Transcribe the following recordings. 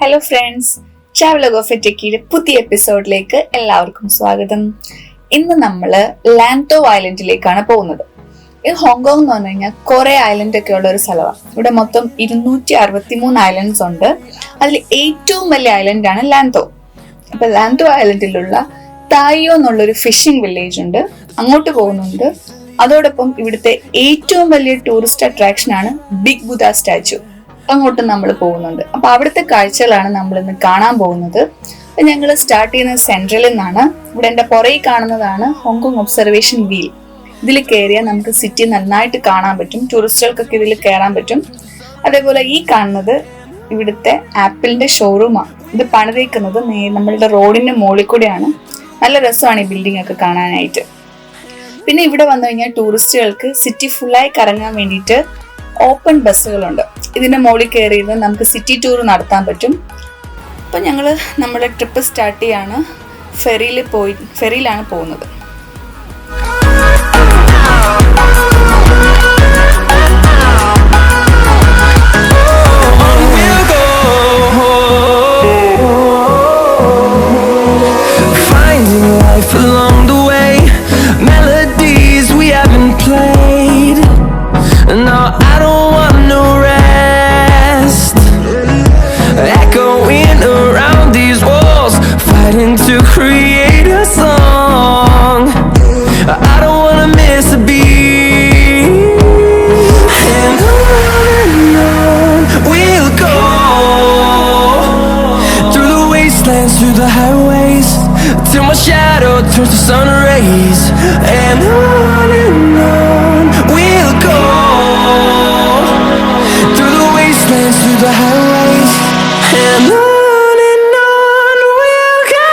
Hello friends, travelogue of ടെക്കിയുടെ പുതിയ എപ്പിസോഡിലേക്ക് എല്ലാവർക്കും സ്വാഗതം. ഇന്ന് നമ്മൾ ലാൻതോ ഐലൻഡിലേക്കാണ് പോകുന്നത്. ഇത് ഹോങ്കോങ് എന്ന് പറഞ്ഞു കഴിഞ്ഞാൽ കുറെ ഐലൻഡ് ഒക്കെ ഉള്ള ഒരു സ്ഥലമാണ്. ഇവിടെ മൊത്തം 263 ഐലൻഡ്സ് ഉണ്ട്. അതിൽ ഏറ്റവും വലിയ ഐലൻഡാണ് ലാൻതോ. അപ്പൊ ലാൻതോ ഐലൻഡിലുള്ള തായോ എന്നുള്ളൊരു ഫിഷിംഗ് വില്ലേജ് ഉണ്ട്, അങ്ങോട്ട് പോകുന്നുണ്ട്. അതോടൊപ്പം ഇവിടുത്തെ ഏറ്റവും വലിയ ടൂറിസ്റ്റ് അട്രാക്ഷൻ ആണ് ബിഗ് ബുദ്ധ സ്റ്റാച്ചു, അങ്ങോട്ട് നമ്മൾ പോകുന്നുണ്ട്. അപ്പൊ അവിടുത്തെ കാഴ്ചകളാണ് നമ്മൾ ഇന്ന് കാണാൻ പോകുന്നത്. ഞങ്ങൾ സ്റ്റാർട്ട് ചെയ്യുന്നത് സെൻട്രലിൽ നിന്നാണ്. ഇവിടെ എന്റെ പുറകെ കാണുന്നതാണ് ഹോങ്കോങ് ഒബ്സർവേഷൻ വീൽ. ഇതിൽ കയറിയാൽ നമുക്ക് സിറ്റി നന്നായിട്ട് കാണാൻ പറ്റും, ടൂറിസ്റ്റുകൾക്കൊക്കെ ഇതിൽ കയറാൻ പറ്റും. അതേപോലെ ഈ കാണുന്നത് ഇവിടുത്തെ ആപ്പിളിന്റെ ഷോറൂമാണ്. ഇത് പണിതേക്കുന്നത് നമ്മളുടെ റോഡിന്റെ മുകളിൽ കൂടെയാണ്. നല്ല രസമാണ് ഈ ബിൽഡിംഗ് ഒക്കെ കാണാനായിട്ട്. പിന്നെ ഇവിടെ വന്നു കഴിഞ്ഞാൽ ടൂറിസ്റ്റുകൾക്ക് സിറ്റി ഫുള്ളായി കറങ്ങാൻ വേണ്ടിയിട്ട് ഓപ്പൺ ബസ്സുകളുണ്ട്. ഇതിന്റെ മുകളിൽ കയറിയിരുന്ന് നമുക്ക് സിറ്റി ടൂർ നടത്താൻ പറ്റും. അപ്പം ഞങ്ങൾ നമ്മുടെ ട്രിപ്പ് സ്റ്റാർട്ട് ചെയ്യാണ്. ഫെറിയിലാണ് പോകുന്നത്. Through the highways till my shadow turns to sun rays, and on we'll go through the wastelands, through the highways, and on we'll go.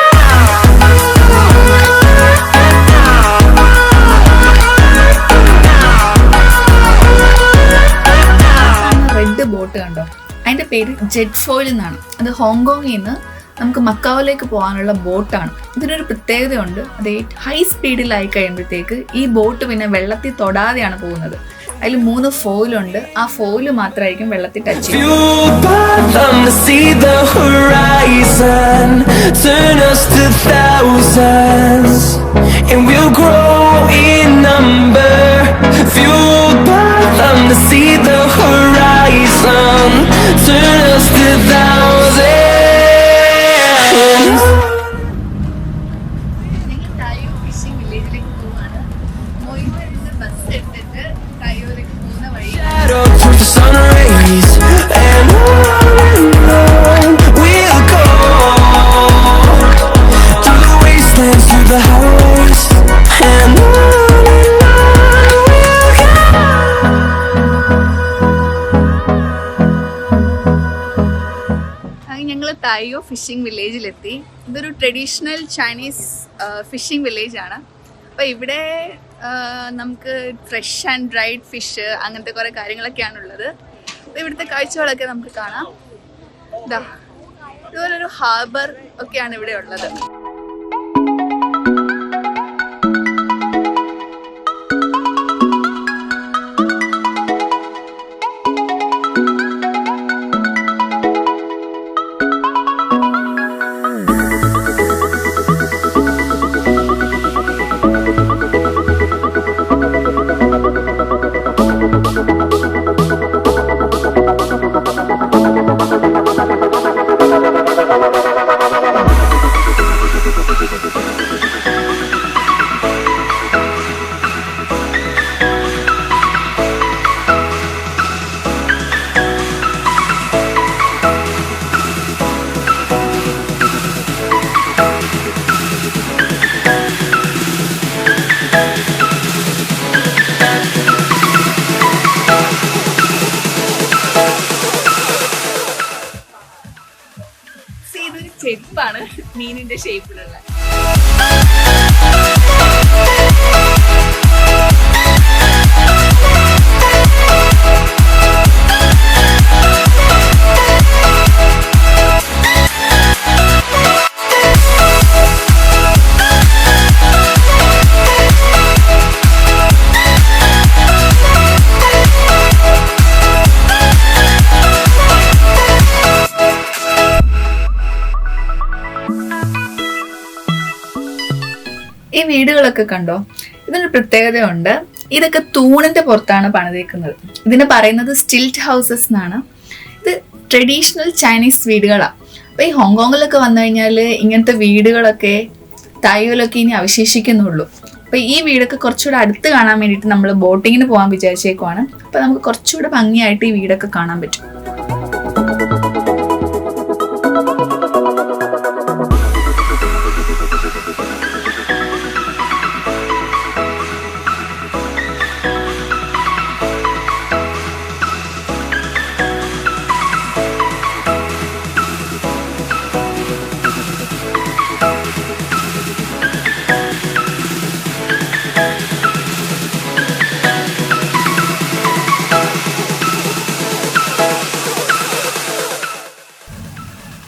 Red boat കണ്ടോ? അതിന്റെ പേര് ജെറ്റ് ഫോയിൽ എന്നാണ്. അത് ഹോങ്കോങ്ങിൽ നിന്ന് നമുക്ക് മക്കാവിലേക്ക് പോകാനുള്ള ബോട്ടാണ്. ഇതിനൊരു പ്രത്യേകതയുണ്ട്. അത് ഹൈ സ്പീഡിലായി കഴിയുമ്പോഴത്തേക്ക് ഈ ബോട്ട് പിന്നെ വെള്ളത്തിൽ തൊടാതെയാണ് പോകുന്നത്. അതിൽ 3 ഫോയിലുണ്ട്. ആ ഫോയില് മാത്രമായിരിക്കും വെള്ളത്തിൽ ടച്ച് തായോ ഫിഷിംഗ് വില്ലേജിലെത്തി. ഇതൊരു ട്രഡീഷണൽ ചൈനീസ് ഫിഷിംഗ് വില്ലേജ് ആണ്. അപ്പോൾ ഇവിടെ നമുക്ക് ഫ്രഷ് ആൻഡ് ഡ്രൈഡ് ഫിഷ് അങ്ങനത്തെ കുറേ കാര്യങ്ങളൊക്കെയാണുള്ളത്. അപ്പോൾ ഇവിടുത്തെ കാഴ്ചകളൊക്കെ നമുക്ക് കാണാം. ഇതുപോലൊരു ഹാർബർ ഒക്കെയാണ് ഇവിടെ ഉള്ളത്. ചെരുപ്പാണ് മീനിന്റെ ഷേപ്പിലുള്ള. വീടുകളൊക്കെ കണ്ടോ? ഇതിനൊരു പ്രത്യേകതയുണ്ട്. ഇതൊക്കെ തൂണിന്റെ പുറത്താണ് പണിതേക്കുന്നത്. ഇതിന് പറയുന്നത് സ്റ്റിൽറ്റ് ഹൗസസ് എന്നാണ്. ഇത് ട്രഡീഷണൽ ചൈനീസ് വീടുകളാണ്. അപ്പൊ ഈ ഹോങ്കോങ്ങിലൊക്കെ വന്നു കഴിഞ്ഞാൽ ഇങ്ങനത്തെ വീടുകളൊക്കെ തായ്വാനിലൊക്കെ ഇനി അവശേഷിക്കുന്നുള്ളൂ. അപ്പൊ ഈ വീടൊക്കെ കുറച്ചുകൂടെ അടുത്ത് കാണാൻ വേണ്ടിയിട്ട് നമ്മൾ ബോട്ടിങ്ങിന് പോകാൻ വിചാരിച്ചേക്കുവാണ്. അപ്പൊ നമുക്ക് കുറച്ചുകൂടെ ഭംഗിയായിട്ട് ഈ വീടൊക്കെ കാണാൻ പറ്റും.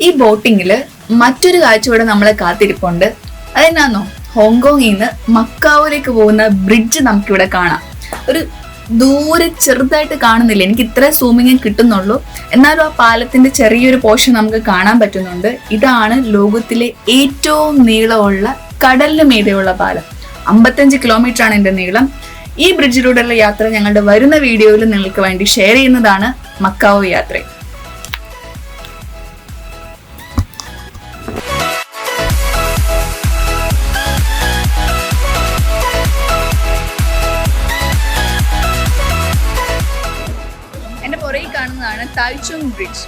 ഈ ബോട്ടിങ്ങിൽ മറ്റൊരു കാഴ്ച കൂടെ നമ്മളെ കാത്തിരിപ്പുണ്ട്. അതെന്നാന്നോ, ഹോങ്കോങ്ങിൽ നിന്ന് മക്കാവോയിലേക്ക് പോകുന്ന ബ്രിഡ്ജ് നമുക്കിവിടെ കാണാം. ഒരു ദൂരെ ചെറുതായിട്ട് കാണുന്നില്ല, എനിക്ക് ഇത്ര സൂമിങ് കിട്ടുന്നുള്ളൂ. എന്നാലും ആ പാലത്തിന്റെ ചെറിയൊരു പോർഷൻ നമുക്ക് കാണാൻ പറ്റുന്നുണ്ട്. ഇതാണ് ലോകത്തിലെ ഏറ്റവും നീളമുള്ള കടലിന് മീതെയുള്ള പാലം. 55 കിലോമീറ്റർ ആണ് ഇതിന്റെ നീളം. ഈ ബ്രിഡ്ജിലൂടെയുള്ള യാത്ര ഞങ്ങളുടെ വരുന്ന വീഡിയോയിൽ നിങ്ങൾക്ക് വേണ്ടി ഷെയർ ചെയ്യുന്നതാണ്. മക്കാവോ യാത്ര. കാണുന്നതാണ് തായ്ചുങ് ബ്രിഡ്ജ്.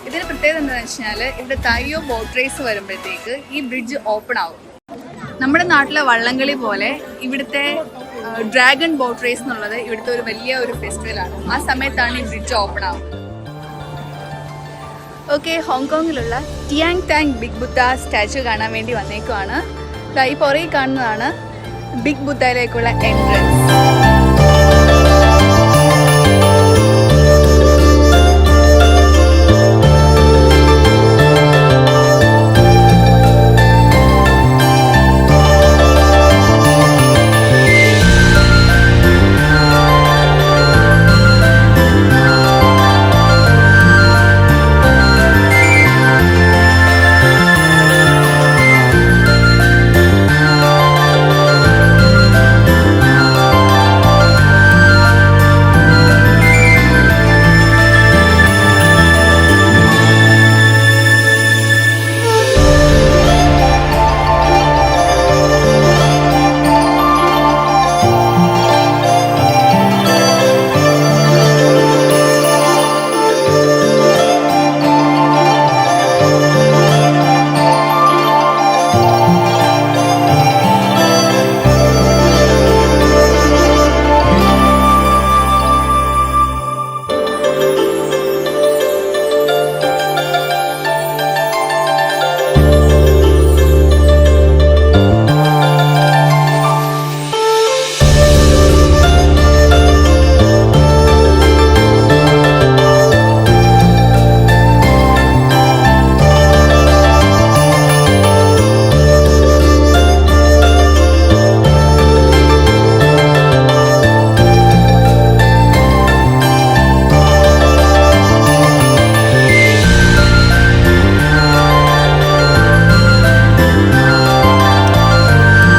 ഇതിന് പ്രത്യേകത എന്താണെന്ന് വെച്ചാൽ ഇവിടെ തായ്യോ ബോട്ട് റേസ് വരുമ്പോഴത്തേക്ക് ഈ ബ്രിഡ്ജ് ഓപ്പൺ ആവും. നമ്മുടെ നാട്ടിലെ വള്ളംകളി പോലെ ഇവിടുത്തെ ഡ്രാഗൺ ബോട്ട് റേസ് എന്നുള്ളത് ഇവിടുത്തെ ഒരു വലിയ ഒരു ഫെസ്റ്റിവലാണ്. ആ സമയത്താണ് ഈ ബ്രിഡ്ജ് ഓപ്പൺ ആവുന്നത്. ഓക്കെ, ഹോങ്കോങ്ങിലുള്ള ടിയാങ് ടാങ് ബിഗ് ബുദ്ധ സ്റ്റാച്ചു കാണാൻ വേണ്ടി വന്നേക്കുവാണ്. ഈ പുറകിൽ കാണുന്നതാണ് ബിഗ് ബുദ്ധയിലേക്കുള്ള എൻട്രൻസ്.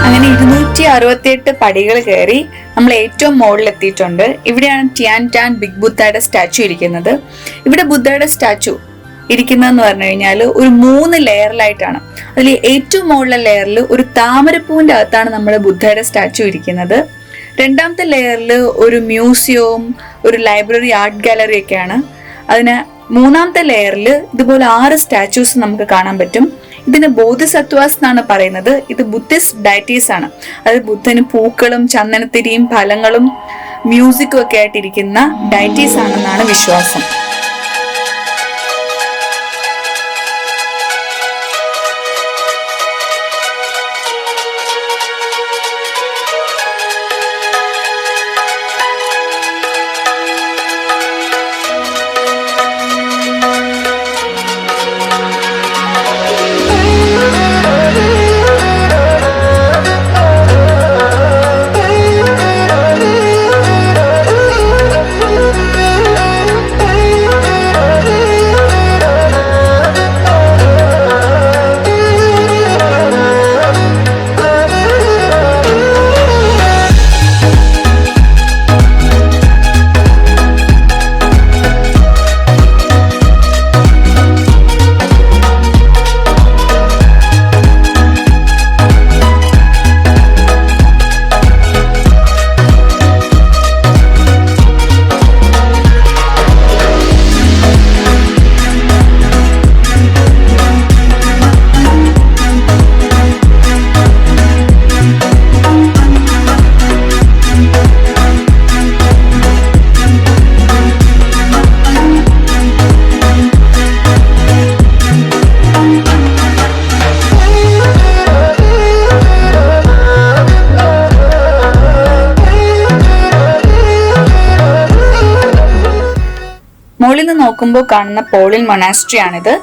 അങ്ങനെ 268 പടികൾ കയറി നമ്മൾ ഏറ്റവും മുകളിൽ എത്തിയിട്ടുണ്ട്. ഇവിടെയാണ് ടിയാൻ ടാൻ ബിഗ് ബുദ്ധയുടെ സ്റ്റാച്ചു ഇരിക്കുന്നത്. ഇവിടെ ബുദ്ധയുടെ സ്റ്റാച്ചു ഇരിക്കുന്നതെന്ന് പറഞ്ഞു കഴിഞ്ഞാൽ ഒരു 3 ലെയറിലായിട്ടാണ്. അതിൽ ഏറ്റവും മുകളിലെ ലെയറിൽ ഒരു താമരപ്പൂവിന്റെ അകത്താണ് നമ്മുടെ ബുദ്ധയുടെ സ്റ്റാച്ചു ഇരിക്കുന്നത്. രണ്ടാമത്തെ ലെയറിൽ ഒരു മ്യൂസിയവും ഒരു ലൈബ്രറി, ആർട്ട് ഗാലറി ഒക്കെയാണ്. അതിന് മൂന്നാമത്തെ ലെയറിൽ ഇതുപോലെ 6 സ്റ്റാച്യൂസ് നമുക്ക് കാണാൻ പറ്റും. ഇതിന് ബോധിസത്വാസ് എന്നാണ് പറയുന്നത്. ഇത് ബുദ്ധിസ്റ്റ് ഡയറ്റീസ് ആണ്. അത് ബുദ്ധന് പൂക്കളും ചന്ദനത്തിരിയും ഫലങ്ങളും മ്യൂസിക്കും ഒക്കെ ആയിട്ടിരിക്കുന്ന ഡയറ്റീസ് ആണെന്നാണ് വിശ്വാസം. നോക്കുമ്പോൾ കാണുന്ന പോളിൻ മൊനാസ്ട്രി ആണിത്.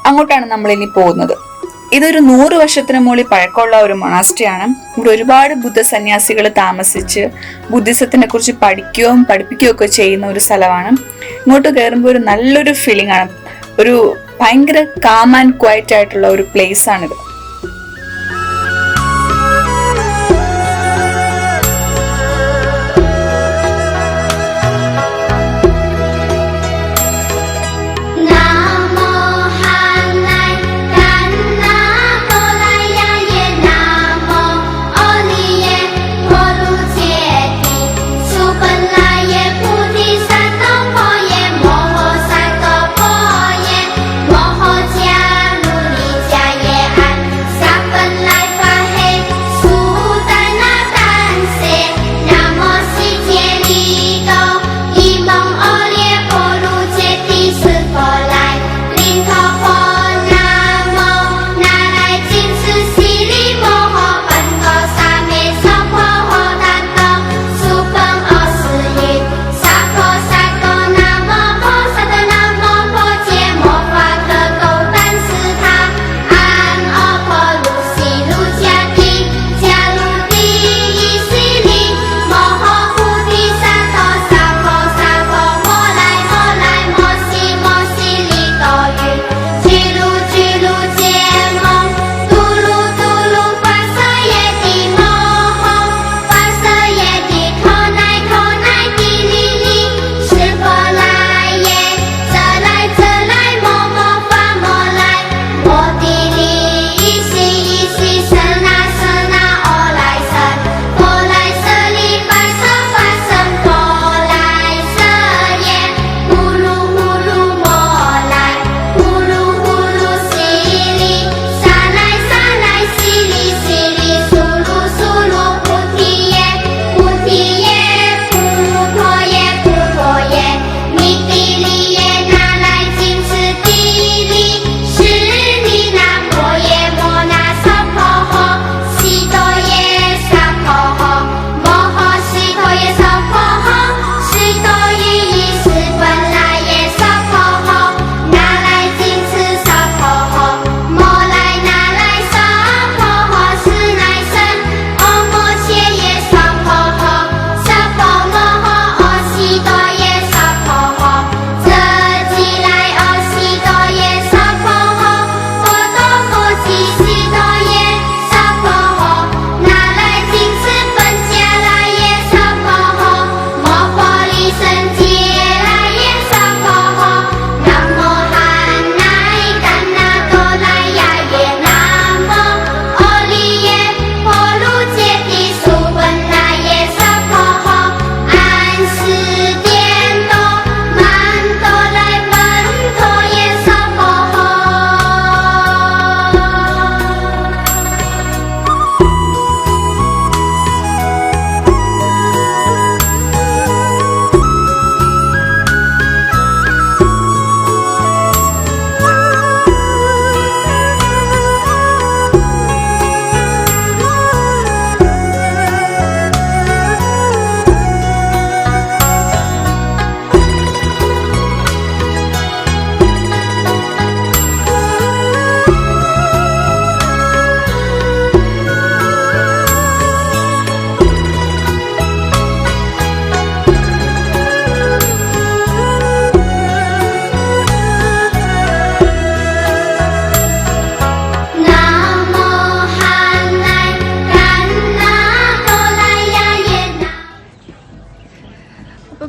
അങ്ങോട്ടാണ് നമ്മൾ ഇനി പോകുന്നത്. ഇതൊരു 100 വർഷത്തിന് മുകളിൽ പഴക്കമുള്ള ഒരു മൊനാസ്ട്രി ആണ്. ഇവിടെ ഒരുപാട് ബുദ്ധ സന്യാസികൾ താമസിച്ച് ബുദ്ധിസത്തിനെ കുറിച്ച് പഠിക്കുകയും പഠിപ്പിക്കുകയും ഒക്കെ ചെയ്യുന്ന ഒരു സ്ഥലമാണ്. ഇങ്ങോട്ട് കയറുമ്പോൾ ഒരു നല്ലൊരു ഫീലിംഗ് ആണ്. ഒരു ഭയങ്കര കാം ആൻഡ് ക്വയറ്റ് ആയിട്ടുള്ള ഒരു പ്ലേസ് ആണിത്.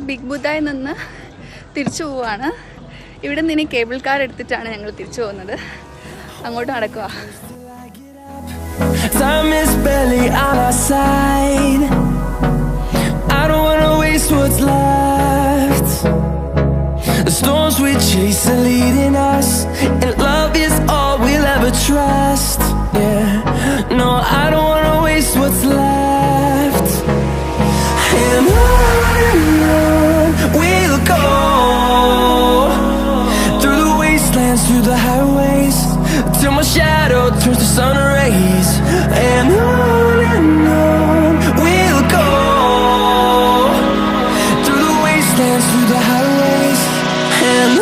ബിഗ് ബുദ്ധായിൽ നിന്ന് തിരിച്ചു പോവാണ്. ഇവിടെ നിന്ന് ഇനി കേബിൾ കാർ എടുത്തിട്ടാണ് ഞങ്ങൾ തിരിച്ചു പോകുന്നത്. അങ്ങോട്ട് നടക്കുക. Time is barely on our side. I don't wanna waste what's left. The storms we chase are leading us, and love is all we'll ever trust. Yeah, no, I don't wanna waste what's left. And on we'll go, through the wastelands, through the highways, till my shadow turns to sun rays. And on we'll go, through the wastelands, through the highways, and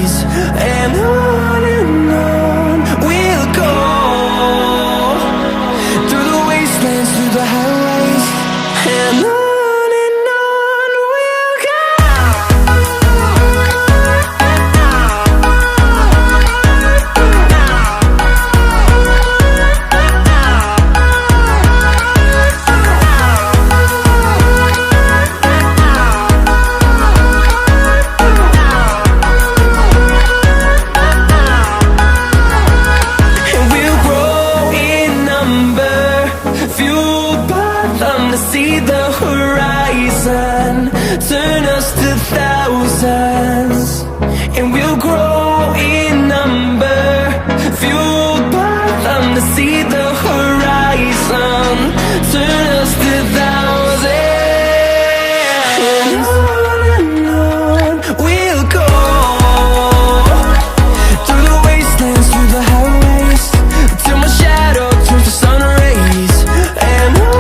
ways, and on we'll go, through the wastelands, through the highways, and on we'll go. See the horizon, turn us to thousands, and we'll grow in number, fueled by them to see the horizon, turn us to thousands, and on we'll go, through the wastelands, through the highways, till my shadow turns to sun rays, and on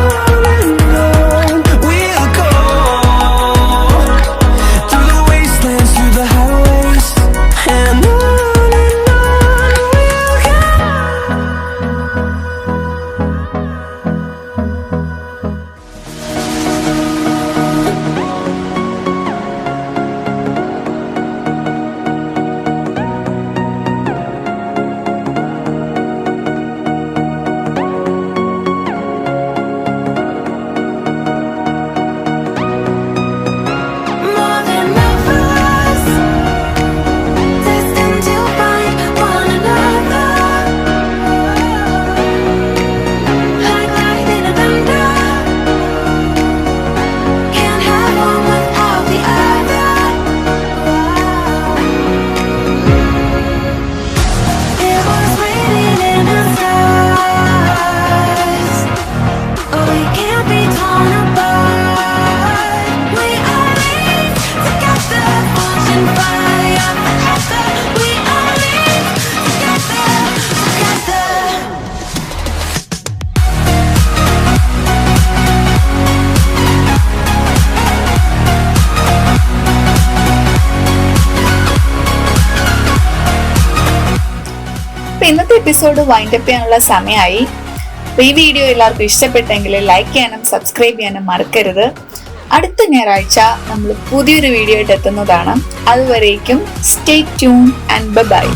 ഇന്നത്തെ episode wind up ചെയ്യാനുള്ള സമയമായി. ഈ video എല്ലാവർക്കും ഇഷ്ടപ്പെട്ടെങ്കിൽ like ചെയ്യാനും subscribe ചെയ്യാനും മറക്കരുത്. അടുത്ത ഞായറാഴ്ച നമ്മൾ പുതിയൊരു വീഡിയോ ആയിട്ട് എത്തുന്നതാണ്. അതുവരേക്കും സ്റ്റേ ട്യൂൺ ആൻഡ് ബൈ.